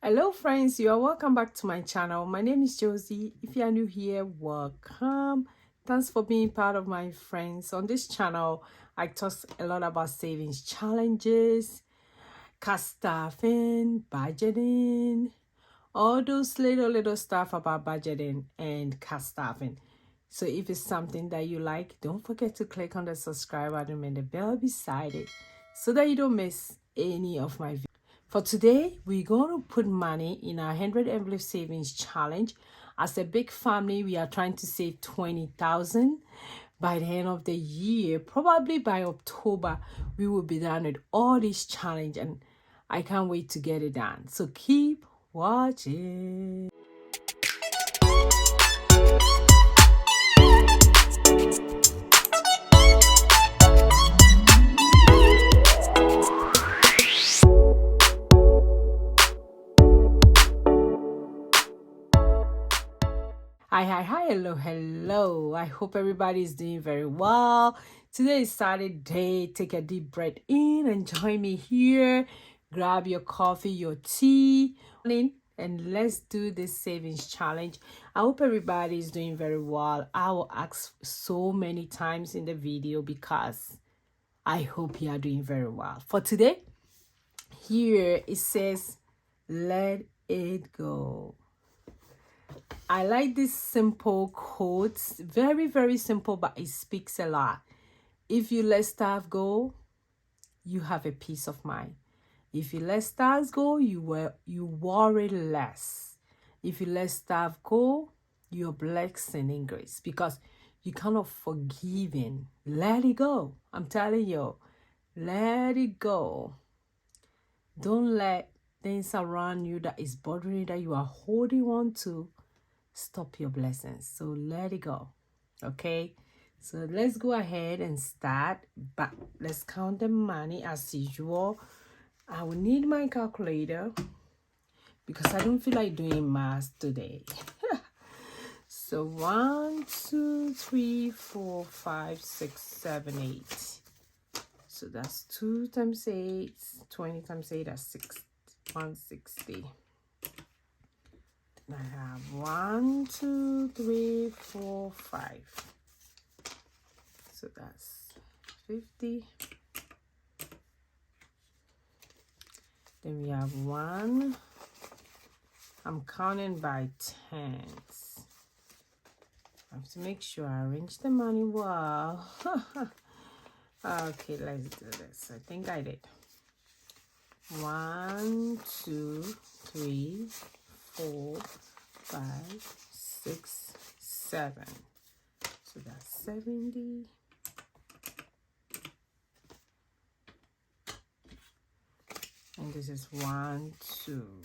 Hello friends, you are welcome back to my channel. My name is Josy. If you are new here, welcome. Thanks for being part of my friends. On this channel, I talk a lot about savings challenges, cash staffing, budgeting, all those little stuff about budgeting and cash staffing. So if it's something that you like, don't forget to click on the subscribe button and the bell beside it so that you don't miss any of my videos. For today, we're going to put money in our 100 envelope savings challenge. As a big family, we are trying to save 20,000 by the end of the year. Probably by October, we will be done with all this challenge, and I can't wait to get it done. So keep watching. Hi, hello. I hope everybody is doing very well. Today is Saturday. Take a deep breath in and join me here. Grab your coffee, your tea, and let's do this savings challenge. I hope everybody is doing very well. I will ask so many times in the video because I hope you are doing very well. For today, here it says, let it go. I like this simple quote. Very simple, but it speaks a lot. If you let stuff go, you have a peace of mind. If you let stuff go, you worry less. If you let stuff go, your blessing increase because you kind of forgiving. Let it go. I'm telling you, let it go. Don't let things around you that is bothering you, that you are holding on to, stop your blessings. So let it go. Okay, so let's go ahead and start, but let's count the money as usual. I will need my calculator because I don't feel like doing math today. So 1 2 3 4 5 6 7 8. So that's 2 times 8, 20 times 8, that's 160. I have 1 2 3 4 5. So that's 50. Then we have 1. I'm counting by tens. I have to make sure I arrange the money well. Okay, let's do this. I think I did. 1 2 3 4 5 6 7. So that's 70. And this is 1 2.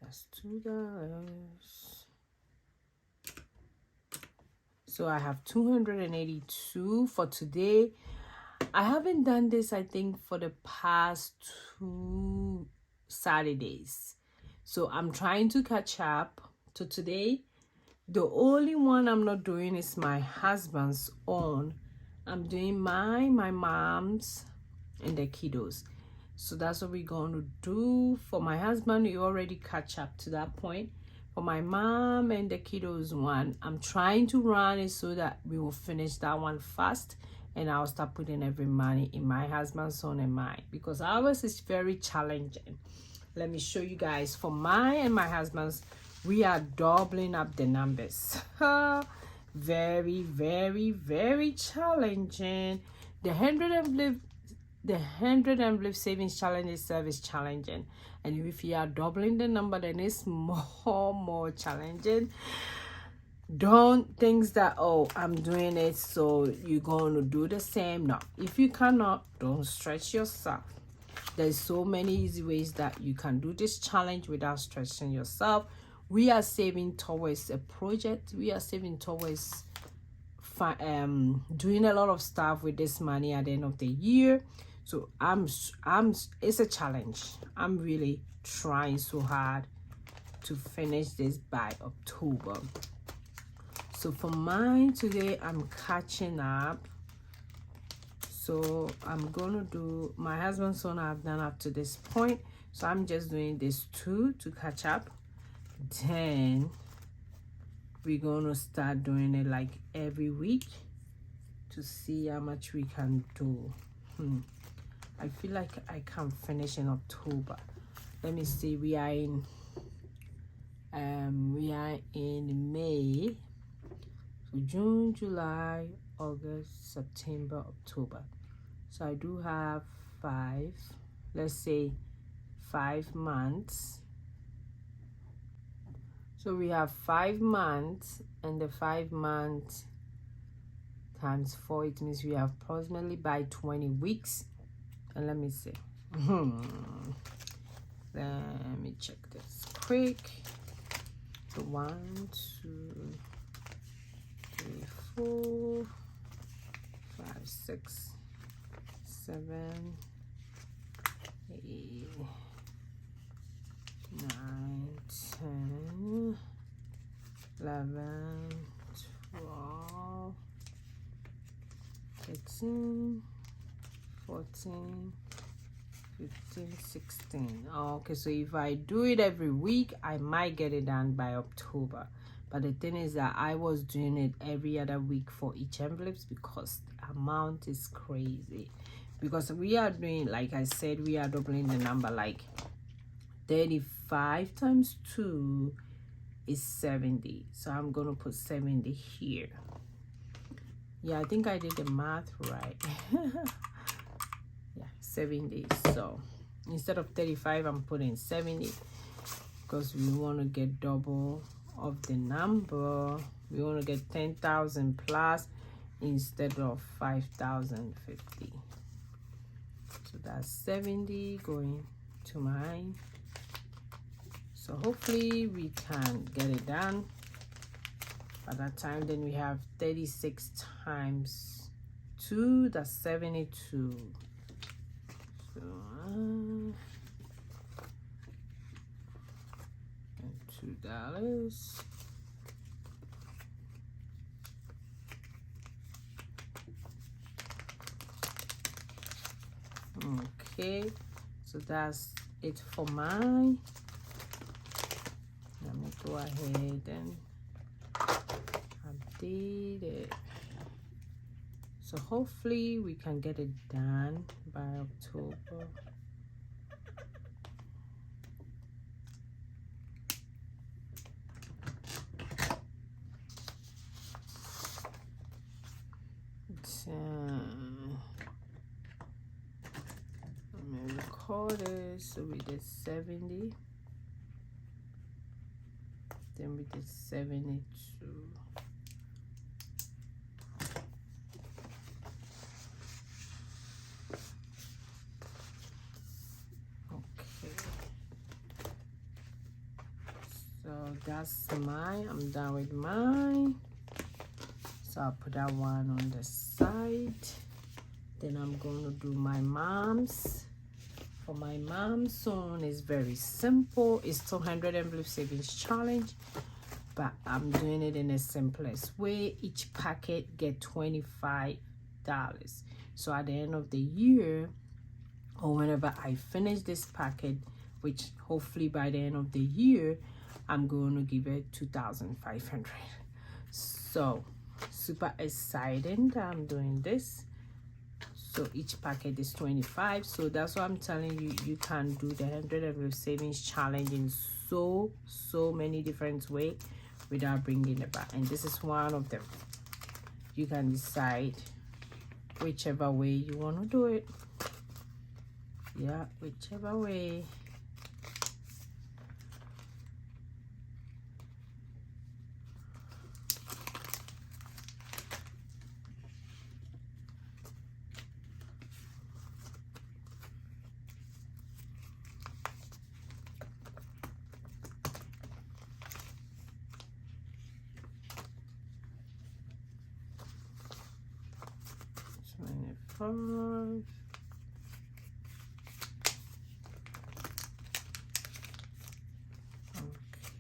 That's $2. So I have 282 for today. I haven't done this, I think, for the past 2 Saturdays. So I'm trying to catch up. So today, the only one I'm not doing is my husband's own. I'm doing my mom's, and the kiddos. So that's what we're going to do. For my husband, we already catch up to that point. For my mom and the kiddos one, I'm trying to run it so that we will finish that one fast. And I'll start putting every money in my husband's own and mine, because ours is very challenging. Let me show you guys. For mine and my husband's, we are doubling up the numbers. Very challenging. The 100 envelope savings challenge itself is challenging, and if you are doubling the number, then it's more challenging. Don't think that, oh, I'm doing it so you're going to do the same. No, if you cannot, don't stretch yourself. There's so many easy ways that you can do this challenge without stretching yourself. We are saving towards a project. We are saving towards doing a lot of stuff with this money at the end of the year. So it's a challenge. I'm really trying so hard to finish this by October. So for mine today, I'm catching up. So I'm gonna do my husband's one I've done up to this point. So I'm just doing this 2 to catch up. Then we're gonna start doing it like every week to see how much we can do. I feel like I can finish in October. Let me see, we are in May. So June, July, August, September, October. So I do have 5, let's say 5 months. So we have 5 months, and the 5 months times 4, it means we have approximately by 20 weeks. And let me see. Let me check this quick. So 1, 2, 3, 4, 5, 6, 7, 8, 9, 10, 11, 12, 13, 14, 15, 16. Okay, so if I do it every week, I might get it done by October. But the thing is that I was doing it every other week for each envelopes because the amount is crazy. Because we are doing, like I said, we are doubling the number. Like 35 times 2 is 70. So I'm gonna put 70 here. Yeah, I think I did the math right. Yeah, 70. So instead of 35, I'm putting 70 because we want to get double of the number. We want to get 10,000 plus instead of 5,050. So that's 70 going to mine. So hopefully we can get it done by that time. Then we have 36 times 2, that's 72. So and $2. Okay, so that's it for mine. Let me go ahead and update it. So hopefully we can get it done by October. Let me record this. So we did 70. Then we did 72. So that's mine. I'm done with mine. So I'll put that one on the side. Then I'm going to do my mom's. For my mom's one is very simple. It's 200 envelope savings challenge, but I'm doing it in the simplest way. Each packet get $25. So at the end of the year, or whenever I finish this packet, which hopefully by the end of the year, I'm going to give it 2,500. So super exciting that I'm doing this. So each packet is 25. So that's why I'm telling you, you can do the 100 envelope savings challenge in so many different ways without bringing it back. And this is one of them. You can decide whichever way you want to do it. Yeah, whichever way.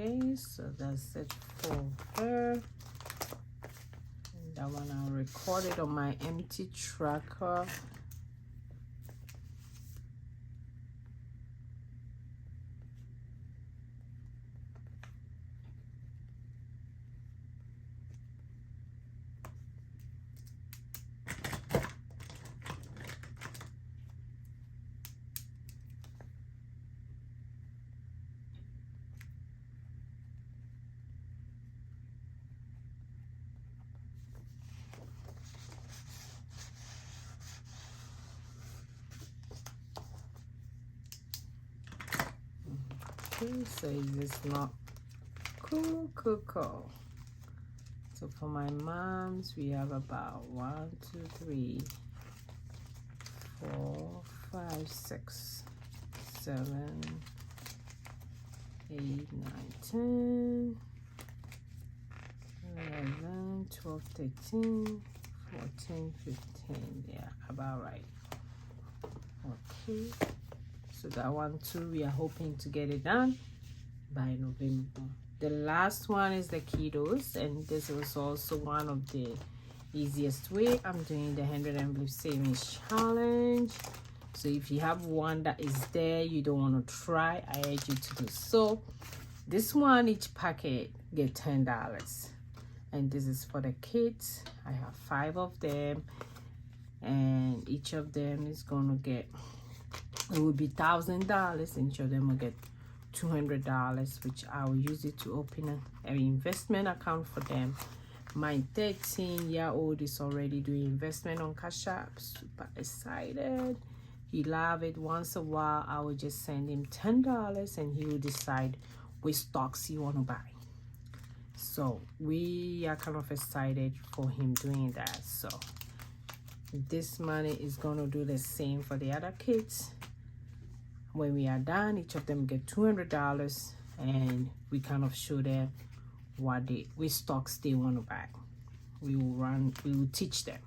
Okay, so that's it for her. And that one I'll record it on my empty tracker. Okay, so is this not cool? So for my moms, we have about 1, 2, 3, 4, 5, 6, 7, 8, 9, 10, 11, 12, 13, 14, 15. Yeah, about right. Okay, so that one too, we are hoping to get it done by November. The last one is the kiddos, and this was also one of the easiest way. I'm doing the 100 envelope savings challenge. So if you have one that is there you don't want to try, I urge you to do so. This one, each packet get $10, and this is for the kids. I have 5 of them, and each of them is gonna get, it will be $1,000, and each of them will get $200, which I will use it to open an investment account for them. My 13-year-old is already doing investment on Cash App. Super excited. He loves it. Once a while, I will just send him $10 and he will decide which stocks he want to buy. So we are kind of excited for him doing that. So this money is going to do the same for the other kids. When we are done, each of them get $200, and we kind of show them which stocks they want to buy. We will teach them.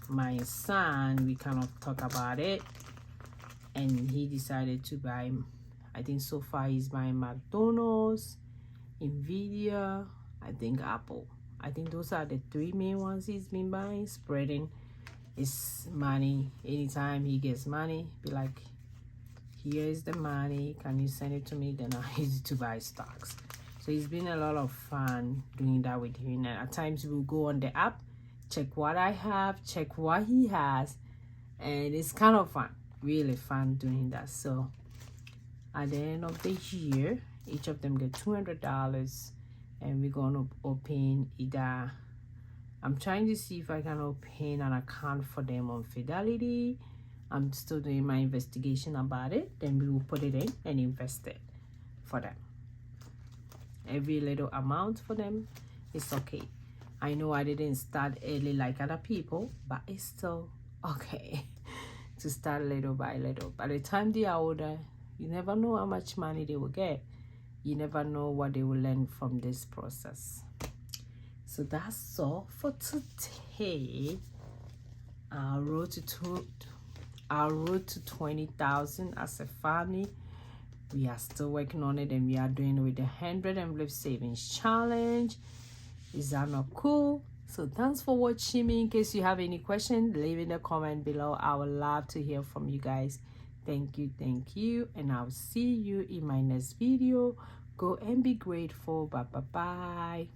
My son, we kind of talk about it, and he decided to buy, I think so far he's buying McDonald's, Nvidia, I think Apple. I think those are the 3 main ones he's been buying, spreading his money. Anytime he gets money, be like, here is the money, can you send it to me? Then I'll use it to buy stocks. So it's been a lot of fun doing that with him. And at times we'll go on the app, check what I have, check what he has, and it's kind of fun, really fun doing that. So at the end of the year, each of them get $200, and we're gonna open either, I'm trying to see if I can open an account for them on Fidelity. I'm still doing my investigation about it. Then we will put it in and invest it for them. Every little amount for them is okay. I know I didn't start early like other people, but it's still okay to start little by little. By the time they are older, you never know how much money they will get. You never know what they will learn from this process. So that's all for today. Our road to 20,000 as a family. We are still working on it, and we are doing it with the 100 envelope savings challenge. Is that not cool? So thanks for watching me. In case you have any questions, leave in the comment below. I would love to hear from you guys. Thank you, and I'll see you in my next video. Go and be grateful. Bye.